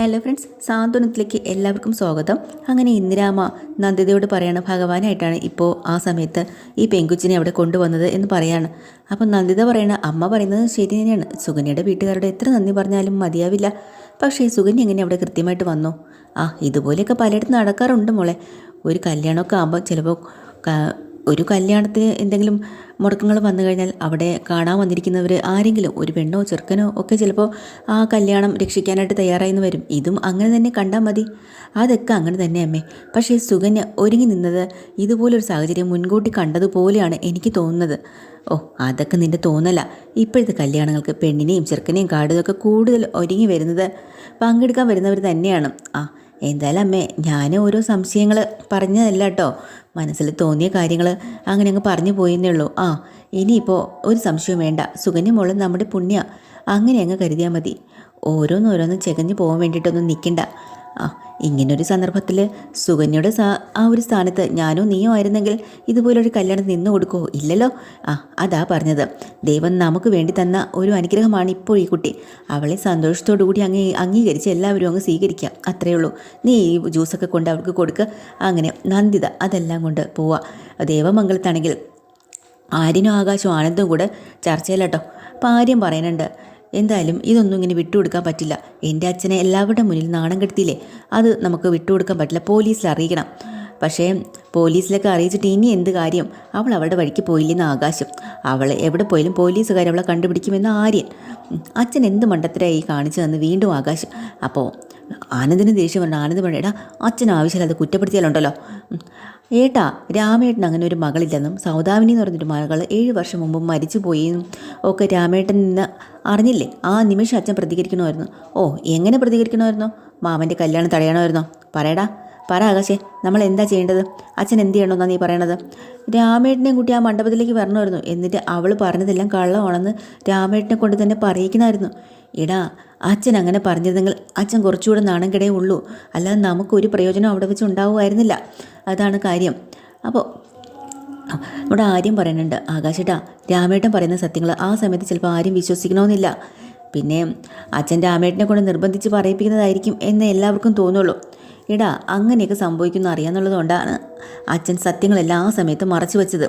Hello friends, സാന്ത്വനത്തിലേക്ക് എല്ലാവർക്കും സ്വാഗതം. അങ്ങനെ ഇന്ദിരാമ നന്ദിതയോട് പറയാണ്, ഭഗവാനായിട്ടാണ് ഇപ്പോൾ ആ സമയത്ത് ഈ പെങ്കുച്ചിനെ അവിടെ കൊണ്ടുവന്നത് എന്ന് പറയാണ്. അപ്പം നന്ദിത പറയണ, അമ്മ പറയുന്നത് ശരി തന്നെയാണ്. സുകന്യയുടെ വീട്ടുകാരോട് എത്ര നന്ദി പറഞ്ഞാലും മതിയാവില്ല. പക്ഷേ സുകന്യ എങ്ങനെ അവിടെ കൃത്യമായിട്ട് വന്നു? ഇതുപോലെയൊക്കെ പലയിടത്തും നടക്കാറുണ്ട് മോളെ. ഒരു കല്യാണമൊക്കെ ആകുമ്പോൾ ചിലപ്പോൾ ഒരു കല്യാണത്തിന് എന്തെങ്കിലും മുടക്കങ്ങൾ വന്നു കഴിഞ്ഞാൽ അവിടെ കാണാൻ വന്നിരിക്കുന്നവർ ആരെങ്കിലും ഒരു പെണ്ണോ ചെറുക്കനോ ഒക്കെ ചിലപ്പോൾ ആ കല്യാണം രക്ഷിക്കാനായിട്ട് തയ്യാറായി വരും. ഇതും അങ്ങനെ തന്നെ കണ്ടാൽ മതി. അതൊക്കെ അങ്ങനെ തന്നെ അമ്മേ. പക്ഷേ സുകന്യ ഒരുങ്ങി നിന്നത് ഇതുപോലൊരു സാഹചര്യം മുൻകൂട്ടി കണ്ടതുപോലെയാണ് എനിക്ക് തോന്നുന്നത്. അതൊക്കെ നിൻ്റെ തോന്നല. ഇപ്പോഴത്തെ കല്യാണങ്ങൾക്ക് പെണ്ണിനെയും ചെറുക്കനെയും കാടുതൊക്കെ കൂടുതൽ ഒരുങ്ങി വരുന്നത് പങ്കെടുക്കാൻ വരുന്നവർ തന്നെയാണ്. എന്തായാലും അമ്മേ, ഞാൻ ഓരോ സംശയങ്ങൾ പറഞ്ഞതല്ല കേട്ടോ, മനസ്സിൽ തോന്നിയ കാര്യങ്ങൾ അങ്ങനെ അങ്ങ് പറഞ്ഞു പോയെന്നേ ഉള്ളൂ. ഇനിയിപ്പോൾ ഒരു സംശയവും വേണ്ട. സുകന്യ മോള് നമ്മുടെ പുണ്യ, അങ്ങനെ അങ്ങ് കരുതിയാൽ മതി. ഓരോന്നോരോന്നും ചെകഞ്ഞു പോകാൻ വേണ്ടിയിട്ടൊന്നും നിൽക്കണ്ട. ഇങ്ങനൊരു സന്ദർഭത്തിൽ സുകന്യയുടെ ആ ഒരു സ്ഥാനത്ത് ഞാനോ നീയോ ആയിരുന്നെങ്കിൽ ഇതുപോലൊരു കല്യാണം നിന്നു കൊടുക്കുമോ? ഇല്ലല്ലോ. അതാ പറഞ്ഞത്. ദൈവം നമുക്ക് വേണ്ടി തന്ന ഒരു അനുഗ്രഹമാണ് ഇപ്പോൾ ഈ കുട്ടി. അവളെ സന്തോഷത്തോടു കൂടി അംഗീകരിച്ച് എല്ലാവരും അങ്ങ് സ്വീകരിക്കുക, അത്രയേ ഉള്ളൂ. നീ ഈ ജ്യൂസൊക്കെ കൊണ്ട് അവൾക്ക് കൊടുക്കുക. അങ്ങനെ നന്ദിത അതെല്ലാം കൊണ്ട് പോവുക. ദേവമംഗലത്താണെങ്കിൽ ആര്യനും ആകാശവും ആനന്ദവും കൂടെ ചർച്ചയിലാട്ടോ. അപ്പം ആര്യം പറയുന്നുണ്ട്, എന്തായാലും ഇതൊന്നും ഇങ്ങനെ വിട്ടുകൊടുക്കാൻ പറ്റില്ല. എൻ്റെ അച്ഛനെ എല്ലാവരുടെ മുന്നിൽ നാണം കെടുത്തിയില്ലേ, അത് നമുക്ക് വിട്ടുകൊടുക്കാൻ പറ്റില്ല. പോലീസിൽ അറിയിക്കണം. പക്ഷേ പോലീസിലൊക്കെ അറിയിച്ചിട്ട് ഇനി എന്ത് കാര്യം? അവൾ അവളുടെ വഴിക്ക് പോയില്ലെന്ന് ആകാശം. അവൾ എവിടെ പോയാലും പോലീസുകാർ അവളെ കണ്ടുപിടിക്കുമെന്ന് ആര്യൻ. അച്ഛൻ എന്ത് മണ്ടത്തരായി കാണിച്ചു തന്ന് വീണ്ടും ആകാശം. അപ്പോൾ ആനന്ദിന് ദേഷ്യം പറഞ്ഞു. ആനന്ദ് പറഞ്ഞു, അച്ഛൻ ആവശ്യമില്ലാതെ കുറ്റപ്പെടുത്തിയാലുണ്ടല്ലോ. ഏട്ടാ, രാമേട്ടൻ അങ്ങനെ ഒരു മകളില്ലെന്നും സൗദാമിനി എന്ന് പറഞ്ഞൊരു മകൾ 7 വർഷം മുമ്പ് മരിച്ചു പോയെന്നും ഒക്കെ രാമേട്ടൻ നിന്ന് അറിഞ്ഞില്ലേ? ആ നിമിഷം അച്ഛൻ പ്രതികരിക്കണമായിരുന്നു. എങ്ങനെ പ്രതികരിക്കണമായിരുന്നോ? മാമൻ്റെ കല്യാണം തടയണമായിരുന്നോ? പറ ആകാശേ, നമ്മൾ എന്താ ചെയ്യേണ്ടത്? അച്ഛൻ എന്ത് ചെയ്യണമെന്നാണ് നീ പറയണത്? രാമേട്ടനെയും കൂട്ടി ആ മണ്ഡപത്തിലേക്ക് വരണമായിരുന്നു. എന്നിട്ട് അവൾ പറഞ്ഞതെല്ലാം കള്ളമാണെന്ന് രാമേട്ടനെ കൊണ്ട് തന്നെ പറയിക്കണമായിരുന്നു. അച്ഛൻ അങ്ങനെ പറഞ്ഞിരുന്നെങ്കിൽ അച്ഛൻ കുറച്ചുകൂടെ നാണം കിടയേ ഉള്ളൂ. അല്ലാതെ നമുക്കൊരു പ്രയോജനം അവിടെ വെച്ച് ഉണ്ടാവുമായിരുന്നില്ല. അതാണ് കാര്യം. അപ്പോൾ ഇവിടെ ആര്യം പറയുന്നുണ്ട്, ആകാശേട്ടാ, രാമേട്ടൻ പറയുന്ന സത്യങ്ങൾ ആ സമയത്ത് ചിലപ്പോൾ ആരും വിശ്വസിക്കണമെന്നില്ല. പിന്നെ അച്ഛൻ രാമേട്ടനെ കൊണ്ട് നിർബന്ധിച്ച് പറയിപ്പിക്കുന്നതായിരിക്കും എന്ന് എല്ലാവർക്കും തോന്നുള്ളൂ. അങ്ങനെയൊക്കെ സംഭവിക്കുന്നു അറിയാമെന്നുള്ളതുകൊണ്ടാണ് അച്ഛൻ സത്യങ്ങളെല്ലാം ആ സമയത്ത് മറച്ചു വെച്ചത്.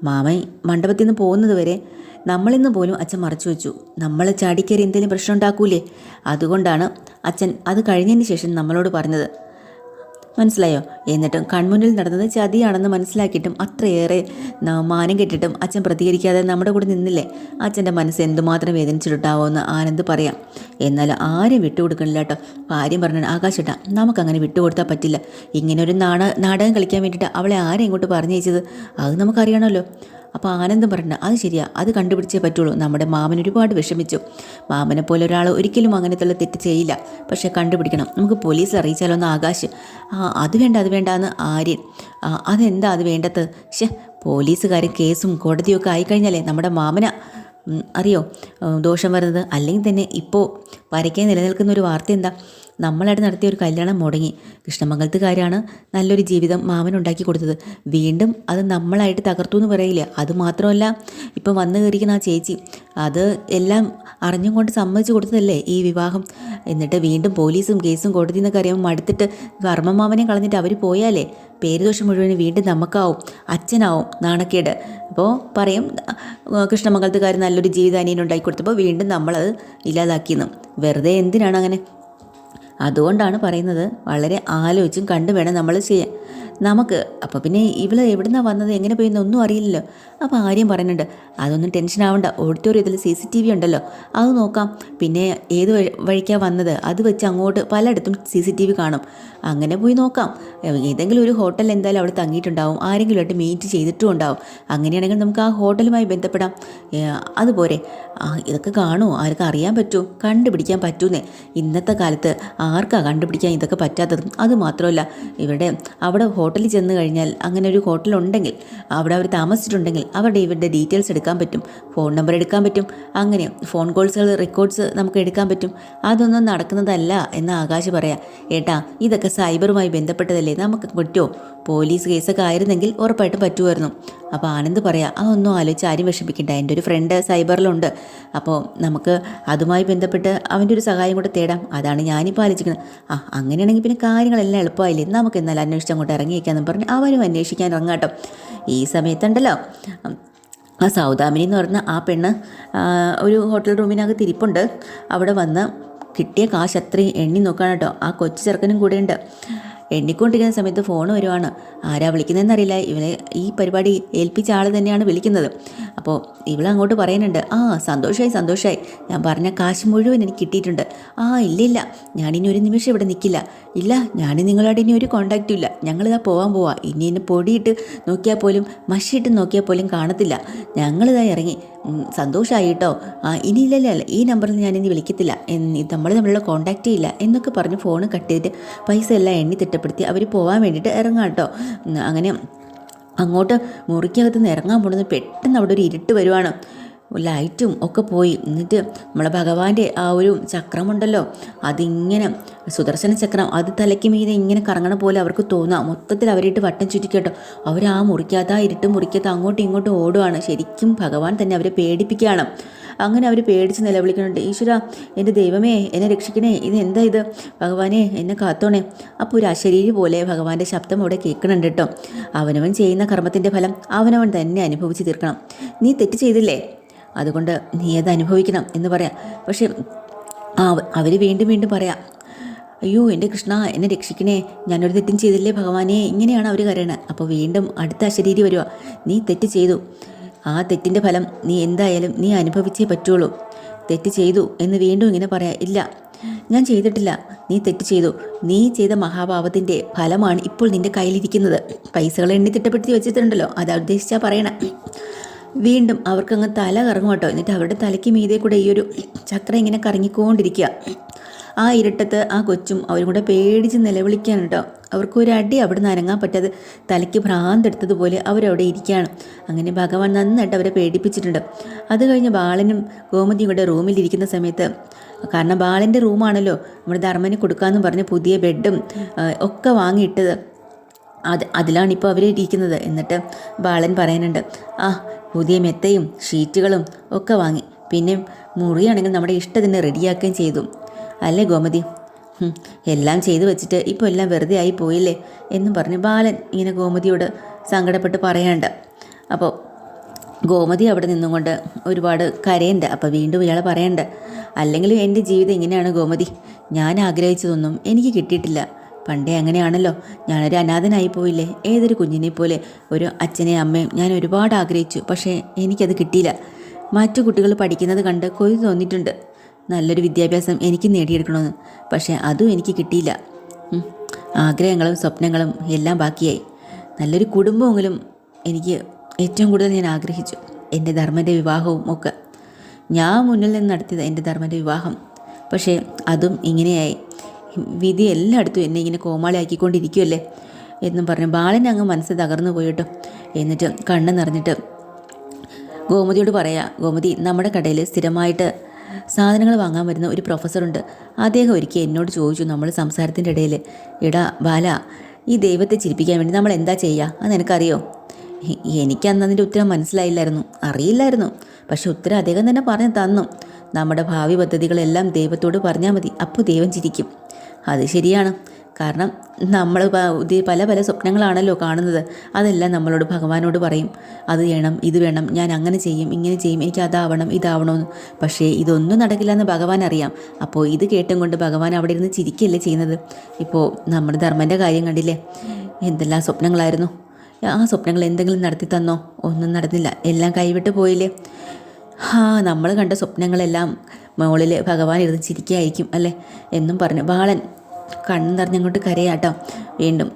മാമൻ മണ്ഡപത്തിൽ നിന്ന് പോകുന്നത് വരെ നമ്മളിന്ന് പോലും അച്ഛൻ മറച്ചു വെച്ചു. നമ്മൾ ചാടിക്കയറി എന്തെങ്കിലും പ്രശ്നം ഉണ്ടാക്കൂലേ, അതുകൊണ്ടാണ് അച്ഛൻ അത് കഴിഞ്ഞതിന് ശേഷം നമ്മളോട് പറഞ്ഞത്. മനസ്സിലായോ? എന്നിട്ടും കൺമുന്നിൽ നടന്നത് ചതിയാണെന്ന് മനസ്സിലാക്കിയിട്ടും അത്രയേറെ മാനം കെട്ടിട്ടും അച്ഛൻ പ്രതികരിക്കാതെ നമ്മുടെ കൂടെ നിന്നില്ലേ? അച്ഛൻ്റെ മനസ്സ് എന്തുമാത്രം വേദനിച്ചിട്ടുണ്ടാവുമെന്ന് ആനന്ദ് പറയാം. എന്നാലും ആരും വിട്ടുകൊടുക്കണില്ല കേട്ടോ. ആര്യം പറഞ്ഞു, ആകാശേട്ടാ, നമുക്കങ്ങനെ വിട്ടുകൊടുത്താൽ പറ്റില്ല. ഇങ്ങനെ ഒരു നാടകം കളിക്കാൻ വേണ്ടിയിട്ട് അവളെ ആരും ഇങ്ങോട്ട് പറഞ്ഞയച്ചത് അത് നമുക്കറിയണമല്ലോ. അപ്പോൾ ആനന്ദം പറഞ്ഞു, അത് ശരിയാ, അത് കണ്ടുപിടിച്ചേ പറ്റുള്ളൂ. നമ്മുടെ മാമൻ ഒരുപാട് വിഷമിച്ചു. മാമനെ പോലെ ഒരാൾ ഒരിക്കലും അങ്ങനത്തുള്ള തെറ്റ് ചെയ്യില്ല. പക്ഷേ കണ്ടുപിടിക്കണം. നമുക്ക് പോലീസിൽ അറിയിച്ചാലോ എന്ന് ആകാശ്. അത് വേണ്ട എന്ന് ആര്യൻ. അതെന്താ അത് വേണ്ടത്? പോലീസുകാരും കേസും കോടതിയൊക്കെ ആയിക്കഴിഞ്ഞാലേ നമ്മുടെ മാമന അറിയോ ദോഷം വരുന്നത്. അല്ലെങ്കിൽ തന്നെ ഇപ്പോൾ പരക്കെ നിലനിൽക്കുന്ന ഒരു വാർത്ത എന്താ? നമ്മളായിട്ട് നടത്തിയ ഒരു കല്യാണം മുടങ്ങി. കൃഷ്ണമംഗലത്തുകാരാണ് നല്ലൊരു ജീവിതം മാമൻ ഉണ്ടാക്കി കൊടുത്തത്. വീണ്ടും അത് നമ്മളായിട്ട് തകർത്തു എന്ന് പറയില്ല. അതുമാത്രമല്ല, ഇപ്പം വന്നു കയറിക്കുന്ന ആ ചേച്ചി അത് എല്ലാം അറിഞ്ഞും കൊണ്ട് സമ്മതിച്ചു കൊടുത്തതല്ലേ ഈ വിവാഹം. എന്നിട്ട് വീണ്ടും പോലീസും കേസും കോടതി എന്നൊക്കെ അറിയാൻ മടുത്തിട്ട് കർമ്മമാമനെ കളഞ്ഞിട്ട് അവർ പോയാലേ പേരുദോഷം മുഴുവൻ വീണ്ടും നമുക്കാവും, അച്ഛനാവും നാണക്കേട്. അപ്പോൾ പറയും കൃഷ്ണമംഗലത്തുകാർ നല്ലൊരു ജീവിതം അനിയനുണ്ടാക്കി കൊടുത്തപ്പോൾ വീണ്ടും നമ്മളത് ഇല്ലാതാക്കിയെന്ന്. വെറുതെ എന്തിനാണ് അങ്ങനെ? അതുകൊണ്ടാണ് പറയുന്നത്, വളരെ ആലോചിച്ചും കണ്ടു വേണം നമ്മൾ ചെയ്യാൻ. നമുക്ക് അപ്പോൾ പിന്നെ ഇവള് എവിടുന്നാണ് വന്നത്, എങ്ങനെ പോയെന്ന് ഒന്നും അറിയില്ലല്ലോ. അപ്പോൾ ആര്യം പറയുന്നുണ്ട്, അതൊന്നും ടെൻഷൻ ആവണ്ട. ഓഡിറ്റോറിയത്തിൽ CCTV ഉണ്ടല്ലോ, അത് നോക്കാം. പിന്നെ ഏത് വഴിക്കാണ് വന്നത് അത് വെച്ച് അങ്ങോട്ട് പലയിടത്തും CCTV കാണും. അങ്ങനെ പോയി നോക്കാം. ഏതെങ്കിലും ഒരു ഹോട്ടൽ എന്തായാലും അവിടെ തങ്ങിയിട്ടുണ്ടാവും, ആരെങ്കിലുമായിട്ട് മീറ്റ് ചെയ്തിട്ടും ഉണ്ടാവും. അങ്ങനെയാണെങ്കിൽ നമുക്ക് ആ ഹോട്ടലുമായി ബന്ധപ്പെടാം. അതുപോലെ ഇതൊക്കെ കാണുമോ? ആർക്കും അറിയാൻ പറ്റുമോ? കണ്ടുപിടിക്കാൻ പറ്റൂന്നേ. ഇന്നത്തെ കാലത്ത് ആർക്കാണ് കണ്ടുപിടിക്കാൻ ഇതൊക്കെ പറ്റാത്തതും? അതുമാത്രമല്ല, അവിടെ ഹോട്ടലിൽ ചെന്ന് കഴിഞ്ഞാൽ അങ്ങനെ ഒരു ഹോട്ടലുണ്ടെങ്കിൽ അവിടെ അവർ താമസിച്ചിട്ടുണ്ടെങ്കിൽ ഇവരുടെ ഡീറ്റെയിൽസ് എടുക്കാൻ പറ്റും, ഫോൺ നമ്പർ എടുക്കാൻ പറ്റും. അങ്ങനെ ഫോൺ കോൾസുകൾ റെക്കോർഡ്സ് നമുക്ക് എടുക്കാൻ പറ്റും. അതൊന്നും നടക്കുന്നതല്ല എന്ന് ആകാശ് പറയാം. ഇതൊക്കെ സൈബറുമായി ബന്ധപ്പെട്ടതല്ലേ, നമുക്ക് പറ്റുമോ? പോലീസ് കേസൊക്കെ ആയിരുന്നെങ്കിൽ ഉറപ്പായിട്ടും പറ്റുമായിരുന്നു. അപ്പോൾ ആനന്ദ് പറയാം, അതൊന്നും ആലോചിച്ച് ആരും വിഷമിക്കണ്ട, എൻ്റെ ഒരു ഫ്രണ്ട് സൈബറിലുണ്ട്, അപ്പോൾ നമുക്ക് അതുമായി ബന്ധപ്പെട്ട് അവൻ്റെ ഒരു സഹായം കൂടെ തേടാം, അതാണ് ഞാനിപ്പോൾ ആലോചിക്കുന്നത്. അങ്ങനെയാണെങ്കിൽ പിന്നെ കാര്യങ്ങളെല്ലാം എളുപ്പമായില്ലേ, നമുക്ക് എന്നാൽ അന്വേഷിച്ച് അങ്ങോട്ട് ഇറങ്ങിയേക്കാന്ന് പറഞ്ഞ് അവനും അന്വേഷിക്കാൻ ഇറങ്ങാട്ടോ. ഈ സമയത്തുണ്ടല്ലോ ആ സൗദാമിനി എന്ന് പറഞ്ഞ ആ പെണ്ണ് ഒരു ഹോട്ടൽ റൂമിനകത്ത് ഇരിപ്പുണ്ട്. അവിടെ വന്ന് കിട്ടിയ കാശ് അത്രയും എണ്ണി നോക്കാൻ കേട്ടോ. ആ കൊച്ചു ചെറുക്കനും കൂടെയുണ്ട്. എണ്ണിക്കൊണ്ടിരിക്കുന്ന സമയത്ത് ഫോൺ വരുവാണ്. ആരാ വിളിക്കുന്നതെന്നറിയില്ല. ഇവനെ ഈ പരിപാടി ഏൽപ്പിച്ച ആൾ തന്നെയാണ് വിളിക്കുന്നത്. അപ്പോൾ ഇവളങ്ങോട്ട് പറയുന്നുണ്ട്, സന്തോഷമായി, ഞാൻ പറഞ്ഞ കാശ് മുഴുവൻ എനിക്ക് കിട്ടിയിട്ടുണ്ട്. ഇല്ല, ഞാനിനി ഒരു നിമിഷം ഇവിടെ നിൽക്കില്ല. ഇല്ല, ഞാൻ നിങ്ങളോട് ഇനി ഒരു കോണ്ടാക്റ്റും ഇല്ല. ഞങ്ങളിതാ പോവാൻ പോവാ. ഇനി എന്നെ പൊടിയിട്ട് നോക്കിയാൽ പോലും മഷിയിട്ട് നോക്കിയാൽ പോലും കാണത്തില്ല. ഞങ്ങളിതാ ഇറങ്ങി. സന്തോഷമായി കേട്ടോ. ഇനിയില്ലല്ല, ഈ നമ്പറിൽ ഞാനിനി വിളിക്കത്തില്ല, നമ്മൾ തമ്മിലുള്ള കോണ്ടാക്റ്റേ ഇല്ല എന്നൊക്കെ പറഞ്ഞ് ഫോൺ കട്ട് ചെയ്തിട്ട് പൈസ എല്ലാം എണ്ണി തിട്ടപ്പെടുത്തി അവർ പോകാൻ വേണ്ടിയിട്ട് ഇറങ്ങാം കേട്ടോ. അങ്ങനെ അങ്ങോട്ട് മുറിക്കകത്ത് നിന്ന് ഇറങ്ങാൻ പോകുന്നത് പെട്ടെന്ന് അവിടെ ഒരു ഇരുട്ട് വരുവാണ്. ലൈറ്റും ഒക്കെ പോയി. എന്നിട്ട് നമ്മളെ ഭഗവാന്റെ ആ ഒരു ചക്രമുണ്ടല്ലോ, അതിങ്ങനെ സുദർശന ചക്രം, അത് തലയ്ക്ക് മീതെ ഇങ്ങനെ കറങ്ങണ പോലെ അവർക്ക് തോന്നാം. മൊത്തത്തിൽ അവരിട്ട് വട്ടം ചുറ്റിക്കട്ടോ. അവർ ആ മുറിക്കാത്ത ഇരുട്ട് മുറിക്കാത്ത അങ്ങോട്ടും ഇങ്ങോട്ടും ഓടുകയാണ്. ശരിക്കും ഭഗവാൻ തന്നെ അവരെ പേടിപ്പിക്കുകയാണ്. അങ്ങനെ അവർ പേടിച്ച് നിലവിളിക്കുന്നുണ്ട്, ഈശ്വര, എൻ്റെ ദൈവമേ, എന്നെ രക്ഷിക്കണേ, ഇത് എന്താ ഇത്, ഭഗവാനെ എന്നെ കാത്തോണേ. അപ്പോൾ ഒരു അശരീരി പോലെ ഭഗവാന്റെ ശബ്ദം അവിടെ കേൾക്കണുണ്ട് കേട്ടോ. അവനവൻ ചെയ്യുന്ന കർമ്മത്തിൻ്റെ ഫലം അവനവൻ തന്നെ അനുഭവിച്ച് തീർക്കണം. നീ തെറ്റ് ചെയ്തില്ലേ, അതുകൊണ്ട് നീ അത് അനുഭവിക്കണം എന്ന് പറയാം. പക്ഷെ അവർ വീണ്ടും പറയാം, അയ്യോ എൻ്റെ കൃഷ്ണ, എന്നെ രക്ഷിക്കണേ, ഞാനൊരു തെറ്റും ചെയ്തില്ലേ ഭഗവാനെ, ഇങ്ങനെയാണ് അവർ കരയണത്. അപ്പോൾ വീണ്ടും അടുത്ത അശരീരി വരിക, നീ തെറ്റ് ചെയ്തു, ആ തെറ്റിൻ്റെ ഫലം നീ എന്തായാലും നീ അനുഭവിച്ചേ പറ്റുള്ളൂ. തെറ്റ് ചെയ്തു എന്ന് വീണ്ടും ഇങ്ങനെ പറയാം. ഇല്ല, ഞാൻ ചെയ്തിട്ടില്ല, നീ തെറ്റ് ചെയ്തു. നീ ചെയ്ത മഹാപാപത്തിൻ്റെ ഫലമാണ് ഇപ്പോൾ നിൻ്റെ കയ്യിലിരിക്കുന്നത്. പൈസകൾ എണ്ണി തിട്ടപ്പെടുത്തി വെച്ചിട്ടുണ്ടല്ലോ, അതാ ഉദ്ദേശിച്ചാൽ പറയണേ. വീണ്ടും അവർക്കങ്ങ് തല കറങ്ങും കേട്ടോ. എന്നിട്ട് അവരുടെ തലയ്ക്ക് മീതെ കൂടെ ഈ ഒരു ചക്രം ഇങ്ങനെ കറങ്ങിക്കൊണ്ടിരിക്കുക. ആ ഇരുട്ടത്ത് ആ കൊച്ചും അവരും കൂടെ പേടിച്ച് നിലവിളിക്കാൻ കേട്ടോ. അവർക്കൊരു അടി അവിടെ നിന്ന് അനങ്ങാൻ പറ്റാതെ തലയ്ക്ക് ഭ്രാന്തെടുത്തതുപോലെ അവരവിടെ ഇരിക്കുകയാണ്. അങ്ങനെ ഭഗവാൻ നന്നായിട്ട് അവരെ പേടിപ്പിച്ചിട്ടുണ്ട്. അത് കഴിഞ്ഞ് ബാലനും ഗോമതിയും കൂടെ റൂമിലിരിക്കുന്ന സമയത്ത്, കാരണം ബാലൻ്റെ റൂമാണല്ലോ നമ്മുടെ ധർമ്മന് കൊടുക്കാമെന്ന് പറഞ്ഞ് പുതിയ ബെഡും ഒക്കെ വാങ്ങിയിട്ടത്, അതിലാണിപ്പോൾ അവർ ഇരിക്കുന്നത്. എന്നിട്ട് ബാലൻ പറയാനുണ്ട്, പുതിയ മെത്തയും ഷീറ്റുകളും ഒക്കെ വാങ്ങി, പിന്നെ മുറിയാണെങ്കിൽ നമ്മുടെ ഇഷ്ടത്തിന് റെഡിയാക്കുകയും ചെയ്തു അല്ലേ ഗോമതി, എല്ലാം ചെയ്തു വെച്ചിട്ട് ഇപ്പോൾ എല്ലാം വെറുതെ ആയി പോയില്ലേ എന്നും പറഞ്ഞ് ബാലൻ ഇങ്ങനെ ഗോമതിയോട് സങ്കടപ്പെട്ട് പറയാനുണ്ട്. അപ്പോൾ ഗോമതി അവിടെ നിന്നുകൊണ്ട് ഒരുപാട് കരയുണ്ട്. അപ്പോൾ വീണ്ടും ഇയാൾ പറയണ്ട്, അല്ലെങ്കിലും എൻ്റെ ജീവിതം ഇങ്ങനെയാണ് ഗോമതി, ഞാൻ ആഗ്രഹിച്ചതൊന്നും എനിക്ക് കിട്ടിയിട്ടില്ല. പണ്ടേ അങ്ങനെയാണല്ലോ, ഞാനൊരു അനാഥനായി പോയില്ലേ, ഏതൊരു കുഞ്ഞിനെ പോലെ ഒരു അച്ഛനെയും അമ്മയും ഞാൻ ഒരുപാട് ആഗ്രഹിച്ചു. പക്ഷേ എനിക്കത് കിട്ടിയില്ല. മറ്റു കുട്ടികൾ പഠിക്കുന്നത് കണ്ട് കൊതി തോന്നിയിട്ടുണ്ട്, നല്ലൊരു വിദ്യാഭ്യാസം എനിക്ക് നേടിയെടുക്കണമെന്ന്. പക്ഷേ അതും എനിക്ക് കിട്ടിയില്ല. ആഗ്രഹങ്ങളും സ്വപ്നങ്ങളും എല്ലാം ബാക്കിയായി. നല്ലൊരു കുടുംബമെങ്കിലും എനിക്ക് ഏറ്റവും കൂടുതൽ ഞാൻ ആഗ്രഹിച്ചു. എൻ്റെ ധർമ്മൻ്റെ വിവാഹവും ഒക്കെ ഞാൻ മുന്നിൽ നിന്ന് നടത്തിയത് എൻ്റെ ധർമ്മൻ്റെ വിവാഹം. പക്ഷേ അതും ഇങ്ങനെയായി. വിധി എല്ലായിടത്തും എന്നെ ഇങ്ങനെ കോമാളിയാക്കിക്കൊണ്ടിരിക്കുമല്ലേ എന്നും പറഞ്ഞ് ബാലൻ അങ്ങ് മനസ്സ് തകർന്നു പോയിട്ടോ. എന്നിട്ട് കണ്ണ് നിറഞ്ഞിട്ട് ഗോമതിയോട് പറയാം, ഗോമതി, നമ്മുടെ കടയിൽ സ്ഥിരമായിട്ട് സാധനങ്ങൾ വാങ്ങാൻ വരുന്ന ഒരു പ്രൊഫസറുണ്ട്. അദ്ദേഹം ഒരിക്കൽ എന്നോട് ചോദിച്ചു, നമ്മൾ സംസാരത്തിൻ്റെ ഇടയിൽ, എടാ ബാല, ഈ ദൈവത്തെ ചിരിപ്പിക്കാൻ വേണ്ടി നമ്മൾ എന്താ ചെയ്യുക, അത് നിനക്കറിയോ? എനിക്കന്ന് അതിൻ്റെ ഉത്തരം മനസ്സിലായില്ലായിരുന്നു, അറിയില്ലായിരുന്നു. പക്ഷെ ഉത്തരം അദ്ദേഹം തന്നെ പറഞ്ഞു തന്നു. നമ്മുടെ ഭാവി പദ്ധതികളെല്ലാം ദൈവത്തോട് പറഞ്ഞാൽ മതി, അപ്പോൾ ദൈവം ചിരിക്കും. അത് ശരിയാണ്. കാരണം നമ്മൾ പല പല സ്വപ്നങ്ങളാണല്ലോ കാണുന്നത്. അതെല്ലാം നമ്മളോട് ഭഗവാനോട് പറയും, അത് ചെയ്യണം, ഇത് വേണം, ഞാൻ അങ്ങനെ ചെയ്യും, ഇങ്ങനെ ചെയ്യും, എനിക്ക് അതാവണം, ഇതാവണമെന്ന്. പക്ഷേ ഇതൊന്നും നടക്കില്ല എന്ന് ഭഗവാൻ അറിയാം. അപ്പോൾ ഇത് കേട്ടും കൊണ്ട് ഭഗവാൻ അവിടെ ഇരുന്ന് ചിരിക്കുകയല്ലേ ചെയ്യുന്നത്. ഇപ്പോൾ നമ്മുടെ ധർമ്മൻ്റെ കാര്യം കണ്ടില്ലേ, എന്തെല്ലാം സ്വപ്നങ്ങളായിരുന്നു. ആ സ്വപ്നങ്ങൾ എന്തെങ്കിലും നടത്തി തന്നോ? ഒന്നും നടന്നില്ല, എല്ലാം കൈവിട്ട് പോയില്ലേ. നമ്മൾ കണ്ട സ്വപ്നങ്ങളെല്ലാം മുകളിൽ ഭഗവാൻ ഇരുന്ന് ചിരിക്കുകയായിരിക്കും അല്ലേ എന്നും പറഞ്ഞു ബാലൻ കണ്ണു നിറഞ്ഞങ്ങോട്ട് കരയാട്ടോ. വീണ്ടും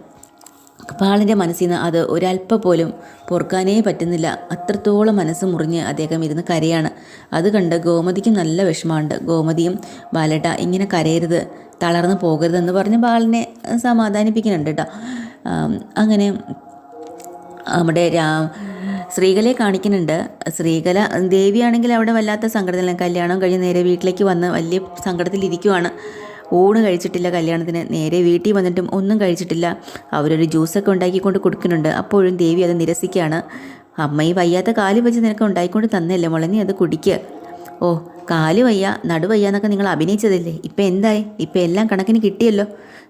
ബാലൻ്റെ മനസ്സിൽ നിന്ന് അത് ഒരല്പം പോലും പൊറുക്കാനേ പറ്റുന്നില്ല. അത്രത്തോളം മനസ്സ് മുറിഞ്ഞ് അദ്ദേഹം ഇരുന്ന് കരയാണ്. അത് കണ്ട് ഗോമതിക്കും നല്ല വിഷമമുണ്ട്. ഗോമതിയും, ബാലേട്ട ഇങ്ങനെ കരയരുത്, തളർന്നു പോകരുതെന്ന് പറഞ്ഞ് ബാലനെ സമാധാനിപ്പിക്കുന്നുണ്ട് കേട്ടോ. അങ്ങനെ നമ്മുടെ ശ്രീകലയെ കാണിക്കുന്നുണ്ട്. ശ്രീകല ദേവിയാണെങ്കിൽ അവിടെ വല്ലാത്ത സങ്കടത്തിലാണ്. കല്യാണം കഴിഞ്ഞ് നേരെ വീട്ടിലേക്ക് വന്ന് വലിയ സങ്കടത്തിലിരിക്കുവാണ്. ഊണ് കഴിച്ചിട്ടില്ല കല്യാണത്തിന്. നേരെ വീട്ടിൽ വന്നിട്ടും ഒന്നും കഴിച്ചിട്ടില്ല. അവരൊരു ജ്യൂസൊക്കെ ഉണ്ടാക്കിക്കൊണ്ട് കൊടുക്കുന്നുണ്ട്. അപ്പോഴും ദേവി അത് നിരസിക്കുകയാണ്. അമ്മ ഈ വയ്യാത്ത കാല് വെച്ച് നിനക്ക് ഉണ്ടായിക്കൊണ്ട് തന്നല്ലേ മോളെ, നീ അത് കുടിക്കുക. ഓ, കാല് വയ്യ നടുവയ്യ എന്നൊക്കെ നിങ്ങൾ അഭിനയിച്ചതല്ലേ, ഇപ്പം എന്തായി? ഇപ്പം എല്ലാം കണക്കിന് കിട്ടിയല്ലോ.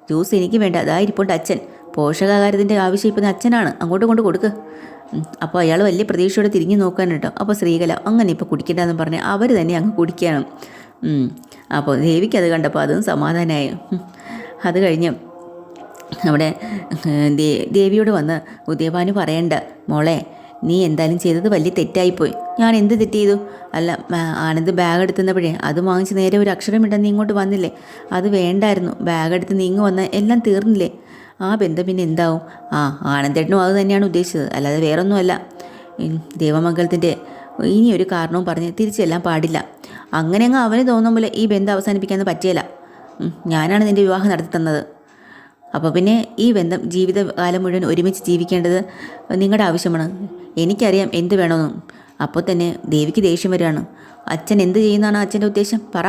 ജ്യൂസ് എനിക്ക് വേണ്ട, അതായിരിപ്പോണ്ട് അച്ഛൻ. പോഷകാഹാരത്തിൻ്റെ ആവശ്യം ഇപ്പം അച്ഛനാണ്, അങ്ങോട്ട് കൊണ്ട് കൊടുക്ക്. അപ്പോൾ അയാൾ വലിയ പ്രതീക്ഷയോടെ തിരിഞ്ഞു നോക്കാൻ കേട്ടോ. അപ്പോൾ ശ്രീകല അങ്ങനെ ഇപ്പോൾ കുടിക്കണ്ടെന്ന് പറഞ്ഞ് അവർ തന്നെ അങ്ങ് കുടിക്കണം. അപ്പോൾ ദേവിക്ക് അത് കണ്ടപ്പോൾ അതും സമാധാനമായി. അത് കഴിഞ്ഞ് അവിടെ ദേവിയോട് വന്ന് ഉദയഭാനു പറയണ്ട, മോളെ നീ എന്തായാലും ചെയ്തത് വലിയ തെറ്റായിപ്പോയി. ഞാൻ എന്ത് തെറ്റ് ചെയ്തു? അല്ല, ആനന്ദ് ബാഗ് എടുത്തുന്നപ്പോഴേ അത് വാങ്ങിച്ച് നേരെ ഒരു അക്ഷരം ഇട്ടാൽ നീ ഇങ്ങോട്ട് വന്നില്ലേ? അത് വേണ്ടായിരുന്നു. ബാഗ് എടുത്ത് നീ ഇങ്ങ് വന്നാൽ എല്ലാം തീർന്നില്ലേ? ആ ബന്ധം പിന്നെ എന്താവും? ആനന്ദേട്ടനും അത് തന്നെയാണ് ഉദ്ദേശിച്ചത്, അല്ലാതെ വേറൊന്നുമല്ല. ദേവമംഗലത്തിൻ്റെ ഇനി ഒരു കാരണവും പറഞ്ഞ് തിരിച്ചെല്ലാം പാടില്ല. അങ്ങനെ അങ്ങ് അവന് തോന്നുന്ന പോലെ ഈ ബന്ധം അവസാനിപ്പിക്കാമെന്ന് പറ്റിയല്ല. ഞാനാണ് നിൻ്റെ വിവാഹം നടത്തി തന്നത്. അപ്പോൾ പിന്നെ ഈ ബന്ധം ജീവിതകാലം മുഴുവൻ ഒരുമിച്ച് ജീവിക്കേണ്ടത് നിങ്ങളുടെ ആവശ്യമാണ്. എനിക്കറിയാം എന്ത് വേണമെന്നും. അപ്പോൾ തന്നെ ദേവിക്ക് ദേഷ്യം വരികയാണ്. അച്ഛൻ എന്ത് ചെയ്യുന്നതാണ് അച്ഛൻ്റെ ഉദ്ദേശം? പറ.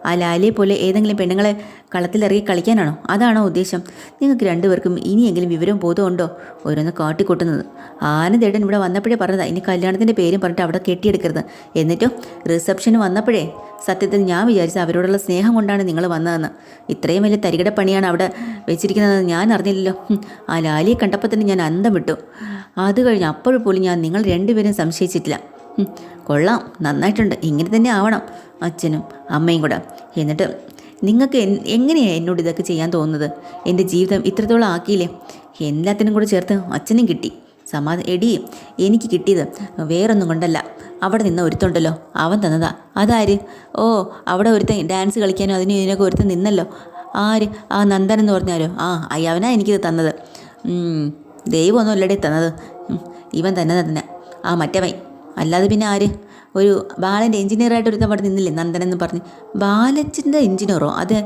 ആ ലാലിയെ പോലെ ഏതെങ്കിലും പെണ്ണുങ്ങളെ കളത്തിലിറങ്ങി കളിക്കാനാണോ? അതാണോ ഉദ്ദേശം? നിങ്ങൾക്ക് രണ്ടുപേർക്കും ഇനിയെങ്കിലും വിവരവും ബോധമുണ്ടോ? ഓരോന്ന് കാട്ടിക്കൊട്ടുന്നത്. ആനന്ദേട്ടൻ ഇവിടെ വന്നപ്പോഴേ പറഞ്ഞതാ ഇനി കല്യാണത്തിൻ്റെ പേരും പറഞ്ഞിട്ട് അവിടെ കെട്ടിയെടുക്കരുത്. എന്നിട്ടും റിസപ്ഷന് വന്നപ്പോഴേ സത്യത്തിൽ ഞാൻ വിചാരിച്ചത് അവരോടുള്ള സ്നേഹം കൊണ്ടാണ് നിങ്ങൾ വന്നതെന്ന്. ഇത്രയും വലിയ തരികിട പണിയാണ് അവിടെ വെച്ചിരിക്കുന്നതെന്ന് ഞാൻ അറിഞ്ഞില്ലല്ലോ. ആ ലാലിയെ കണ്ടപ്പോൾ തന്നെ ഞാൻ അന്തം വിട്ടു. അത് കഴിഞ്ഞ് അപ്പോഴും പോലും ഞാൻ നിങ്ങൾ രണ്ടുപേരും സംശയിച്ചിട്ടില്ല. കൊള്ളാം, നന്നായിട്ടുണ്ട്. ഇങ്ങനെ തന്നെ ആവണം അച്ഛനും അമ്മയും കൂടെ. എന്നിട്ട് നിങ്ങൾക്ക് എങ്ങനെയാണ് എന്നോട് ഇതൊക്കെ ചെയ്യാൻ തോന്നുന്നത്? എൻ്റെ ജീവിതം ഇത്രത്തോളം ആക്കിയില്ലേ? എല്ലാത്തിനും കൂടെ ചേർത്ത് അച്ഛനും കിട്ടി. എടി, എനിക്ക് കിട്ടിയത് വേറൊന്നും കൊണ്ടല്ല. അവിടെ നിന്ന് ഒരുത്തുണ്ടല്ലോ, അവൻ തന്നതാ. അതാര്? ഓ, അവിടെ ഒരുത്തൻ ഡാൻസ് കളിക്കാനോ അതിനും ഇതിനൊക്കെ ഒരുത്തൻ നിന്നല്ലോ. ആര്? ആ നന്ദൻ എന്ന് പറഞ്ഞാലോ? അവനാ എനിക്കിത് തന്നത്. ദൈവമൊന്നും അല്ലടേ തന്നത്, ഇവൻ തന്നെ. മറ്റവൻ. അല്ലാതെ പിന്നെ ആര്? ഒരു ബാലൻ്റെ എഞ്ചിനീയറായിട്ട് ഒരുത്തൻ അവിടെ നിന്നില്ലേ, നന്ദൻ എന്ന് പറഞ്ഞ്. ബാലച്ചൻ്റെ എഞ്ചിനീയറോ? അത്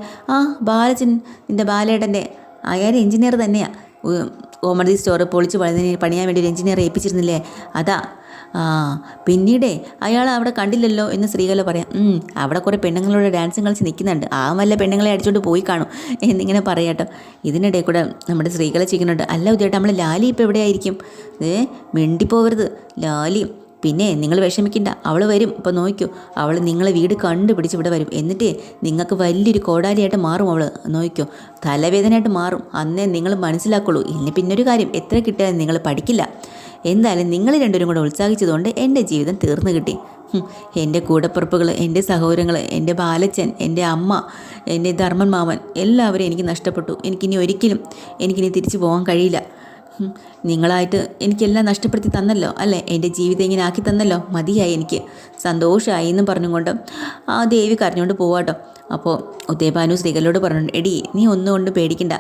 ബാലച്ചൻ, നിൻ്റെ ബാലേട്ടൻ്റെ അയാൾ എഞ്ചിനീയർ തന്നെയാണ്. കോമഡി സ്റ്റോർ പൊളിച്ച് പണിയാൻ വേണ്ടി ഒരു എഞ്ചിനീയർ ഏൽപ്പിച്ചിരുന്നില്ലേ, അതാ. പിന്നീടേ അയാൾ അവിടെ കണ്ടില്ലല്ലോ എന്ന് ശ്രീകല പറയാം. അവിടെ കുറേ പെണ്ണുങ്ങളോട് ഡാൻസും കളിച്ച് നിൽക്കുന്നുണ്ട്. വല്ല പെണ്ണുങ്ങളെ അടിച്ചോണ്ട് പോയി കാണും എന്നിങ്ങനെ പറയാട്ടോ. ഇതിനിടയിൽ കൂടെ നമ്മുടെ ശ്രീകല ചെയ്യുന്നുണ്ട്. അല്ല ഉദ്ദേശം നമ്മൾ ലാലി ഇപ്പോൾ എവിടെയായിരിക്കും? മിണ്ടിപ്പോവരുത് ലാലി. പിന്നെ നിങ്ങൾ വിഷമിക്കണ്ട, അവൾ വരും. ഇപ്പോൾ നോക്കൂ, അവൾ നിങ്ങളെ വീട് കണ്ടുപിടിച്ച് ഇവിടെ വരും. എന്നിട്ട് നിങ്ങൾക്ക് വലിയൊരു കോടാലിയായിട്ട് മാറും. അവൾ നോക്കൂ, തലവേദനയായിട്ട് മാറും. അന്നേ നിങ്ങൾ മനസ്സിലാക്കുള്ളൂ. ഇനി പിന്നൊരു കാര്യം, എത്ര കിട്ടിയാലും നിങ്ങൾ പഠിക്കില്ല. എന്തായാലും നിങ്ങൾ രണ്ടുപേരും കൂടെ ഉത്സാഹിച്ചതുകൊണ്ട് എൻ്റെ ജീവിതം തീർന്നു കിട്ടി. എൻ്റെ കൂടപ്പുറപ്പുകൾ, എൻ്റെ സഹോദരങ്ങൾ, എൻ്റെ ബാലച്ചൻ, എൻ്റെ അമ്മ, എൻ്റെ ധർമ്മൻ മാമൻ എല്ലാവരും എനിക്ക് നഷ്ടപ്പെട്ടു. എനിക്കിനി ഒരിക്കലും തിരിച്ചു പോകാൻ കഴിയില്ല. നിങ്ങളായിട്ട് എനിക്കെല്ലാം നഷ്ടപ്പെടുത്തി തന്നല്ലോ അല്ലേ? എൻ്റെ ജീവിതം ഇങ്ങനെ ആക്കി തന്നല്ലോ, മതിയായി, എനിക്ക് സന്തോഷമായി എന്നും പറഞ്ഞുകൊണ്ട് ദേവി കരഞ്ഞുകൊണ്ട് പോവാട്ടോ. അപ്പോൾ ഉദയഭാനു ശ്രീകലോട് പറഞ്ഞു, എടി നീ ഒന്നും കൊണ്ട് പേടിക്കണ്ട.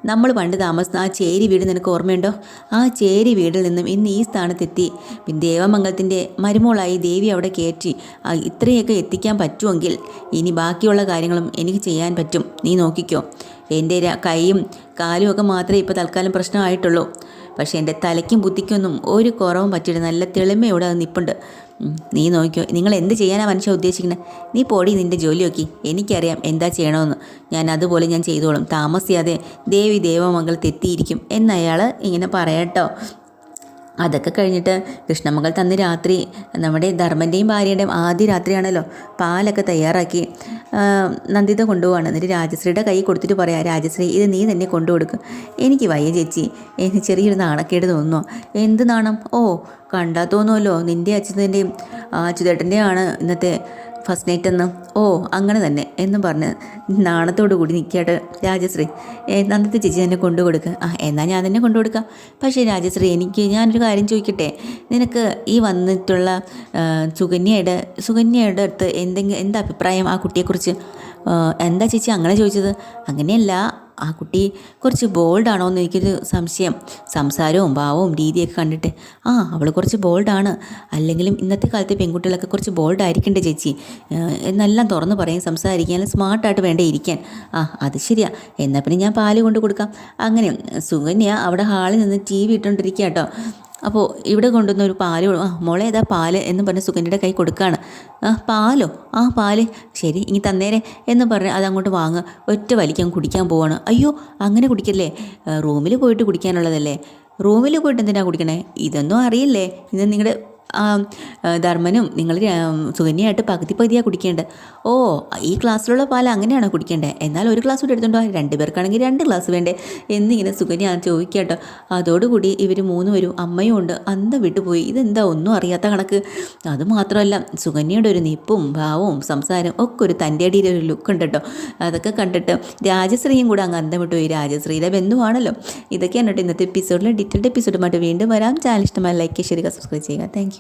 നമ്മൾ പണ്ട് താമസിച്ച ആ ചേരി വീട് നിനക്ക് ഓർമ്മയുണ്ടോ? ആ ചേരി വീടിൽ നിന്നും ഇന്ന് ഈ സ്ഥാനത്തെത്തി. ദേവമംഗലത്തിൻ്റെ മരുമോളായി ദേവി അവിടെ കയറ്റി. ഇത്രയൊക്കെ എത്തിക്കാൻ പറ്റുമെങ്കിൽ ഇനി ബാക്കിയുള്ള കാര്യങ്ങളും എനിക്ക് ചെയ്യാൻ പറ്റും. നീ നോക്കിക്കോ. എൻ്റെ കൈയും കാലും ഒക്കെ മാത്രമേ ഇപ്പോൾ തൽക്കാലം പ്രശ്നമായിട്ടുള്ളൂ. പക്ഷേ എൻ്റെ തലയ്ക്കും ബുദ്ധിക്കൊന്നും ഒരു കുറവും പറ്റിയിട്ട് നല്ല തെളിമയോടെ അത് നിൽപ്പുണ്ട്. നീ നോക്കിയോ, നിങ്ങൾ എന്ത് ചെയ്യാനാണ് മനുഷ്യ ഉദ്ദേശിക്കുന്നത്? നീ പോടി, നിൻ്റെ ജോലി നോക്കി. എനിക്കറിയാം എന്താ ചെയ്യണമെന്ന്. അതുപോലെ ഞാൻ ചെയ്തോളും. താമസിയാതെ ദേവി ദേവമംഗലത്തെത്തിയിരിക്കും എന്നയാൾ ഇങ്ങനെ പറയാട്ടോ. അതൊക്കെ കഴിഞ്ഞിട്ട് കൃഷ്ണമംഗലത്ത് അന്ന് രാത്രി നമ്മുടെ ധർമ്മൻ്റെയും ഭാര്യയുടെയും ആദ്യ രാത്രിയാണല്ലോ. പാലൊക്കെ തയ്യാറാക്കി നന്ദിത കൊണ്ടുപോവാണ്. എന്നിട്ട് രാജശ്രീയുടെ കൈ കൊടുത്തിട്ട് പറയാം, രാജശ്രീ ഇത് നീ തന്നെ കൊണ്ടുകൊടുക്കും. എനിക്ക് വയ്യ ചേച്ചി, എനിക്ക് ചെറിയൊരു നാണക്കേട് തോന്നുന്നു. എന്ത് നാണം? കണ്ടാൽ തോന്നുമല്ലോ നിൻ്റെ അച്യുതൻ്റെയും അച്യുതേട്ടൻ്റെയും ആണ് ഇന്നത്തെ ഫസ്റ്റ് നൈറ്റ് എന്ന്. അങ്ങനെ തന്നെ എന്നും പറഞ്ഞ് നാണത്തോടു കൂടി നിൽക്കട്ടെ രാജശ്രീ. നന്ദിത ചേച്ചി തന്നെ കൊണ്ടുകൊടുക്കുക. എന്നാൽ ഞാൻ തന്നെ കൊണ്ടുകൊടുക്കാം. പക്ഷേ രാജശ്രീ, ഞാനൊരു കാര്യം ചോദിക്കട്ടെ? നിനക്ക് ഈ വന്നിട്ടുള്ള സുകന്യയുടെ അടുത്ത് എന്താ അഭിപ്രായം ആ കുട്ടിയെക്കുറിച്ച്? എന്താ ചേച്ചി അങ്ങനെ ചോദിച്ചത്? അങ്ങനെയല്ല, ആ കുട്ടി കുറച്ച് ബോൾഡാണോ എന്ന് എനിക്കൊരു സംശയം. സംസാരവും ഭാവവും രീതിയൊക്കെ കണ്ടിട്ട് അവൾ കുറച്ച് ബോൾഡാണ്. അല്ലെങ്കിലും ഇന്നത്തെ കാലത്തെ പെൺകുട്ടികളൊക്കെ കുറച്ച് ബോൾഡായിരിക്കണ്ടേ ചേച്ചി? എന്നെല്ലാം തുറന്ന് പറയും, സംസാരിക്കാൻ സ്മാർട്ടായിട്ട് വേണ്ടേ ഇരിക്കാൻ. അത് ശരിയാ. എന്നാൽ പിന്നെ ഞാൻ പാല് കൊണ്ട് കൊടുക്കാം. അങ്ങനെ സുകന്യ അവിടെ ഹാളിൽ നിന്ന് TV ഇട്ടുകൊണ്ടിരിക്കുക കേട്ടോ. അപ്പോൾ ഇവിടെ കൊണ്ടുവന്ന ഒരു പാല്, മോളെ ഏതാ പാല് എന്ന് പറഞ്ഞ് സുകന്യയുടെ കൈ കൊടുക്കുകയാണ്. പാലോ? പാല് ശരി, ഇനി തന്നേരെ എന്ന് പറഞ്ഞ് അതങ്ങോട്ട് ഒറ്റ വലിക്കാൻ കുടിക്കാൻ പോവാണ്. അയ്യോ, അങ്ങനെ കുടിക്കല്ലേ, റൂമിൽ പോയിട്ട് കുടിക്കാനുള്ളതല്ലേ. റൂമിൽ പോയിട്ട് എന്തിനാ കുടിക്കണേ? ഇതൊന്നും അറിയില്ലേ? ഇത് നിങ്ങളുടെ ധർമ്മനും നിങ്ങൾ സുകന്യായിട്ട് പകുതിയാണ് കുടിക്കേണ്ടത്. ഓ, ഈ ക്ലാസ്സിലുള്ള പാൽ അങ്ങനെയാണോ കുടിക്കേണ്ടത്? എന്നാൽ ഒരു ഗ്ലാസ് കൂടി എടുത്തുണ്ടോ? 2 പേർക്കാണെങ്കിൽ 2 ഗ്ലാസ് വേണ്ടേ എന്നിങ്ങനെ സുകന്യ ചോദിക്കാട്ടോ. അതോടുകൂടി ഇവർ 3 പേരും അമ്മയും ഉണ്ട് അന്തം വിട്ടുപോയി. ഇതെന്താ ഒന്നും അറിയാത്ത കണക്ക്. അതുമാത്രമല്ല സുകന്യയുടെ ഒരു നിപ്പും ഭാവവും സംസാരം ഒക്കെ ഒരു തൻ്റെ അടിയുടെ ഒരു ലുക്ക് ഉണ്ട് കേട്ടോ. അതൊക്കെ കണ്ടിട്ട് രാജശ്രീയും കൂടെ അങ്ങ് അന്തം വിട്ടുപോയി. രാജശ്രീയുടെ ബന്ധുവാണല്ലോ. ഇതൊക്കെയാണ് കേട്ടോ ഇന്നത്തെ എപ്പിസോഡിൽ. ഡീറ്റെയിൽഡ് എപ്പിസോഡുമായിട്ട് വീണ്ടും വരാം. ചാനൽ ഇഷ്ടമായി ലൈക്ക് ചെയ്യുക, സബ്സ്ക്രൈബ് ചെയ്യുക. താങ്ക്